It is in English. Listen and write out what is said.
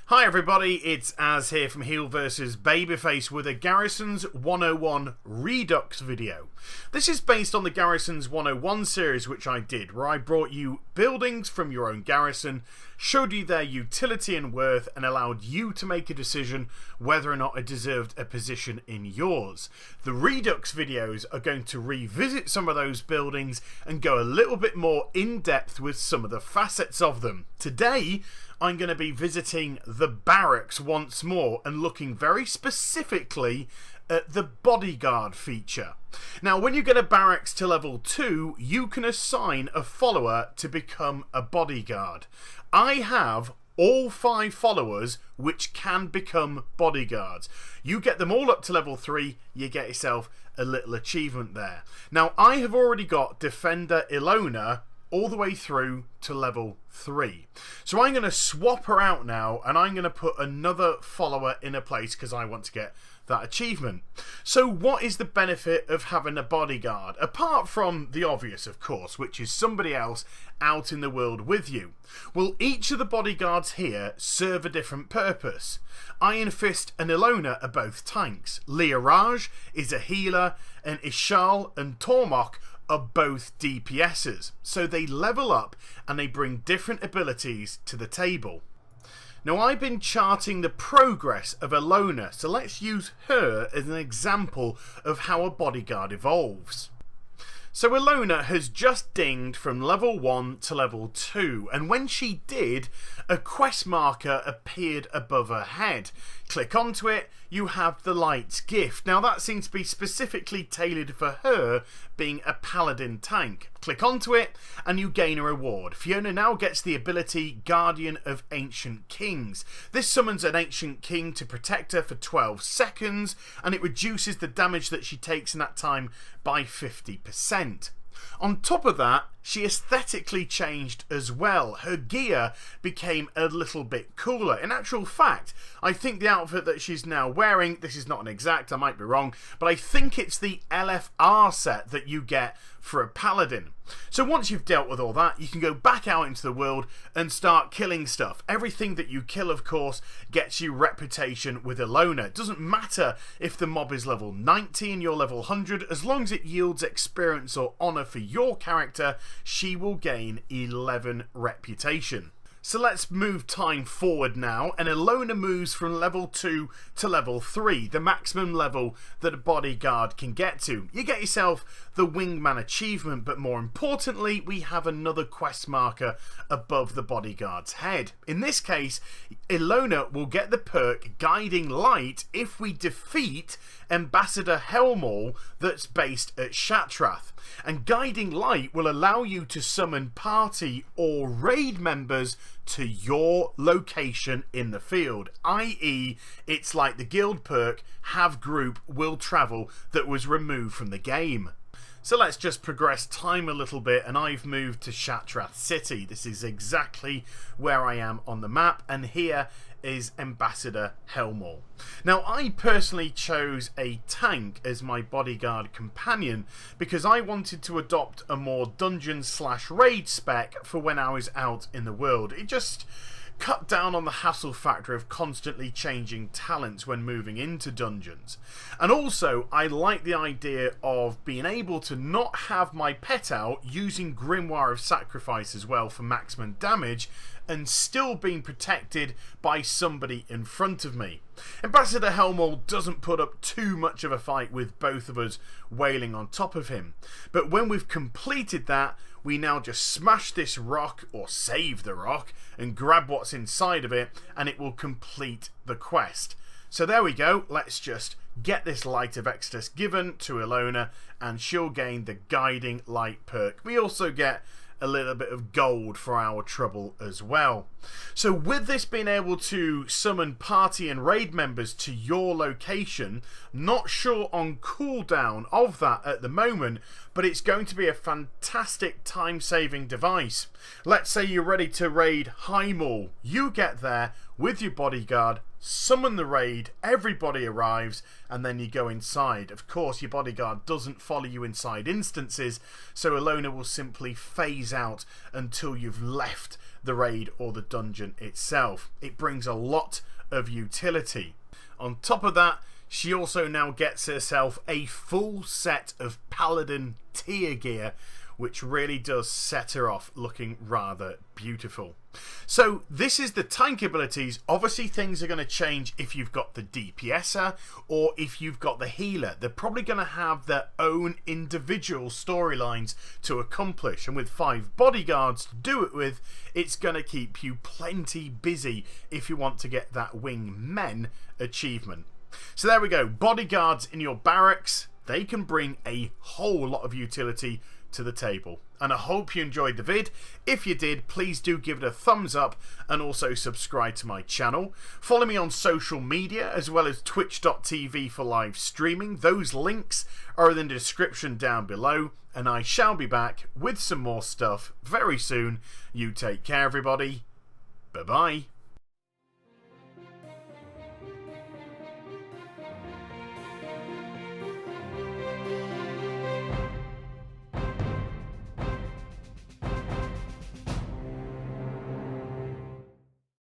Hi everybody, it's Az here from Heel vs Babyface with a Garrisons 101 Redux video. This is based on the Garrisons 101 series which I did, where I brought you buildings from your own garrison, showed you their utility and worth, and allowed you to make a decision whether or not it deserved a position in yours. The Redux videos are going to revisit some of those buildings and go a little bit more in depth with some of the facets of them. Today, I'm going to be visiting the barracks once more and looking very specifically at the bodyguard feature. Now, when you get a barracks to level 2, you can assign a follower to become a bodyguard. I have all 5 followers which can become bodyguards. You get them all up to level 3, you get yourself a little achievement there. Now, I have already got Defender Ilona all the way through to level 3. So I'm going to swap her out now, and I'm going to put another follower in a place because I want to get that achievement. So what is the benefit of having a bodyguard? Apart from the obvious, of course, which is somebody else out in the world with you. Well, each of the bodyguards here serve a different purpose. Iron Fist and Ilona are both tanks. Learaj is a healer, and Ishal and Tormok are both DPSs, so they level up and they bring different abilities to the table. Now, I've been charting the progress of Ilona, so let's use her as an example of how a bodyguard evolves. So Ilona has just dinged from level 1 to level 2, and when she did, a quest marker appeared above her head. Click onto it, you have the Light's Gift. Now that seems to be specifically tailored for her being a paladin tank. Click onto it and you gain a reward. Fiona now gets the ability Guardian of Ancient Kings. This summons an Ancient King to protect her for 12 seconds, and it reduces the damage that she takes in that time by 50%. On top of that, she aesthetically changed as well. Her gear became a little bit cooler. In actual fact, I think the outfit that she's now wearing, this is not an exact, I might be wrong, but I think it's the LFR set that you get for a paladin. So once you've dealt with all that, you can go back out into the world and start killing stuff. Everything that you kill, of course, gets you reputation with Ilona. It doesn't matter if the mob is level 90 and you're level 100, as long as it yields experience or honour for your character, she will gain 11 reputation. So let's move time forward now, and Ilona moves from level 2 to level 3, the maximum level that a bodyguard can get to. You get yourself the Wingman achievement, but more importantly, we have another quest marker above the bodyguard's head. In this case, Ilona will get the perk Guiding Light if we defeat Ambassador Helmall that's based at Shatrath. And Guiding Light will allow you to summon party or raid members to your location in the field, i.e. it's like the guild perk Have Group Will Travel that was removed from the game. So let's just progress time a little bit, and I've moved to Shatrath City. This is exactly where I am on the map, and here is Ambassador Helmall. Now, I personally chose a tank as my bodyguard companion because I wanted to adopt a more dungeon/raid spec for when I was out in the world. It just cut down on the hassle factor of constantly changing talents when moving into dungeons. And also, I like the idea of being able to not have my pet out using Grimoire of Sacrifice as well for maximum damage and still being protected by somebody in front of me. Ambassador Helmall doesn't put up too much of a fight with both of us wailing on top of him. But when we've completed that, we now just smash this rock, or save the rock, and grab what's inside of it, and it will complete the quest. So there we go, let's just get this Light of Exodus given to Ilona, and she'll gain the Guiding Light perk. We also get a little bit of gold for our trouble as well. So with this being able to summon party and raid members to your location, not sure on cooldown of that at the moment, but it's going to be a fantastic time-saving device. Let's say you're ready to raid High Mall. You get there with your bodyguard, summon the raid, everybody arrives, and then you go inside. Of course, your bodyguard doesn't follow you inside instances, so a loner will simply phase out until you've left the raid or the dungeon itself. It brings a lot of utility. On top of that, she also now gets herself a full set of Paladin tier gear, which really does set her off looking rather beautiful. So this is the tank abilities. Obviously things are going to change if you've got the DPSer or if you've got the healer. They're probably going to have their own individual storylines to accomplish, and with 5 bodyguards to do it with, it's going to keep you plenty busy if you want to get that wing men achievement. So there we go, bodyguards in your barracks. They can bring a whole lot of utility to the table, and I hope you enjoyed the vid. If you did, please do give it a thumbs up and also subscribe to my channel. Follow me on social media as well as twitch.tv for live streaming. Those links are in the description down below, and I shall be back with some more stuff very soon. You take care, everybody. Bye bye.